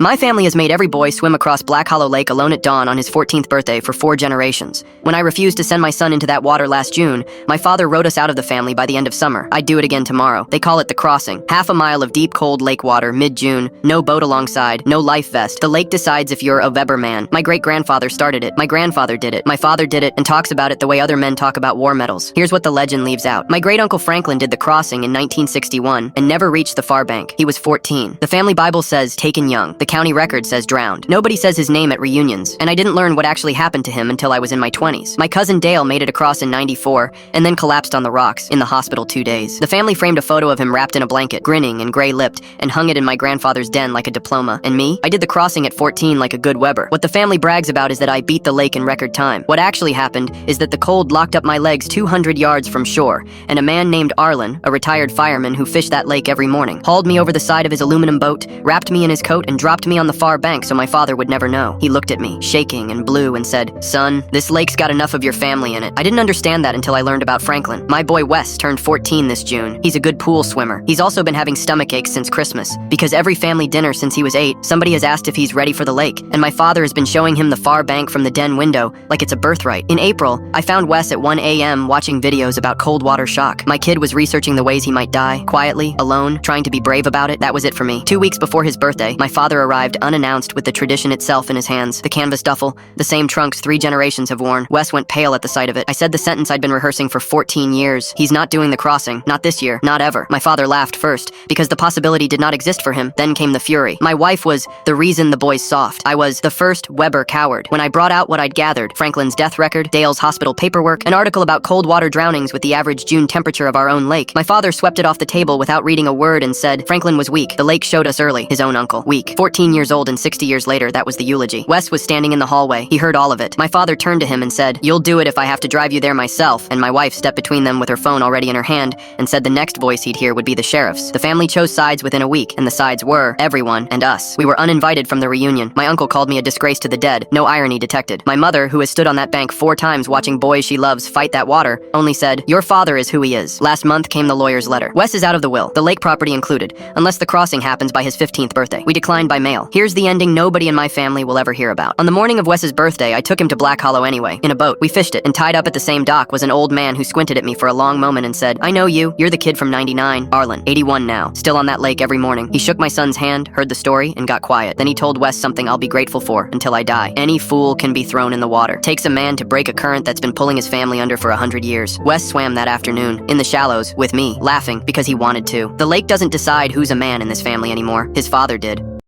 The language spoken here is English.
My family has made every boy swim across Black Hollow Lake alone at dawn on his 14th birthday for 4 generations. When I refused to send my son into that water last June, my father wrote us out of the family by the end of summer. I'd do it again tomorrow. They call it the crossing. Half a mile of deep, cold lake water, mid-June, no boat alongside, no life vest. The lake decides if you're a Weber man. My great-grandfather started it. My grandfather did it. My father did it and talks about it the way other men talk about war medals. Here's what the legend leaves out. My great-uncle Franklin did the crossing in 1961 and never reached the far bank. He was 14. The family Bible says taken young. The county record says drowned. Nobody says his name at reunions, and I didn't learn what actually happened to him until I was in my 20s. My cousin Dale made it across in '94 and then collapsed on the rocks, in the hospital 2 days. The family framed a photo of him wrapped in a blanket, grinning and gray-lipped, and hung it in my grandfather's den like a diploma. And me? I did the crossing at 14 like a good Weber. What the family brags about is that I beat the lake in record time. What actually happened is that the cold locked up my legs 200 yards from shore, and a man named Arlen, a retired fireman who fished that lake every morning, hauled me over the side of his aluminum boat, wrapped me in his coat, and dropped me on the far bank so my father would never know. He looked at me, shaking and blue, and said, "Son, this lake's got enough of your family in it." I didn't understand that until I learned about Franklin. My boy Wes turned 14 this June. He's a good pool swimmer. He's also been having stomach aches since Christmas, because every family dinner since he was 8, somebody has asked if he's ready for the lake, and my father has been showing him the far bank from the den window like it's a birthright. In April, I found Wes at 1 a.m. watching videos about cold water shock. My kid was researching the ways he might die, quietly, alone, trying to be brave about it. That was it for me. 2 weeks before his birthday, my father arrived unannounced with the tradition itself in his hands, the canvas duffel, the same trunks 3 generations have worn. Wes went pale at the sight of it. I said the sentence I'd been rehearsing for 14 years. He's not doing the crossing. Not this year. Not ever. My father laughed first, because the possibility did not exist for him. Then came the fury. My wife was the reason the boy's soft. I was the first Weber coward. When I brought out what I'd gathered, Franklin's death record, Dale's hospital paperwork, an article about cold water drownings with the average June temperature of our own lake, my father swept it off the table without reading a word and said, "Franklin was weak. The lake showed us early." His own uncle. Weak. 14 years old and 60 years later, that was the eulogy. Wes was standing in the hallway. He heard all of it. My father turned to him and said, "You'll do it if I have to drive you there myself." And my wife stepped between them with her phone already in her hand and said the next voice he'd hear would be the sheriff's. The family chose sides within a week, and the sides were everyone and us. We were uninvited from the reunion. My uncle called me a disgrace to the dead. No irony detected. My mother, who has stood on that bank 4 times watching boys she loves fight that water, only said, "Your father is who he is." Last month came the lawyer's letter. Wes is out of the will, the lake property included, unless the crossing happens by his 15th birthday. We declined by mail. Here's the ending nobody in my family will ever hear about. On the morning of Wes's birthday, I took him to Black Hollow anyway, in a boat. We fished it, and tied up at the same dock was an old man who squinted at me for a long moment and said, "I know you. You're the kid from '99, Arlen, 81 now, still on that lake every morning." He shook my son's hand, heard the story, and got quiet. Then he told Wes something I'll be grateful for until I die. Any fool can be thrown in the water. Takes a man to break a current that's been pulling his family under for 100 years. Wes swam that afternoon, in the shallows, with me, laughing, because he wanted to. The lake doesn't decide who's a man in this family anymore. His father did.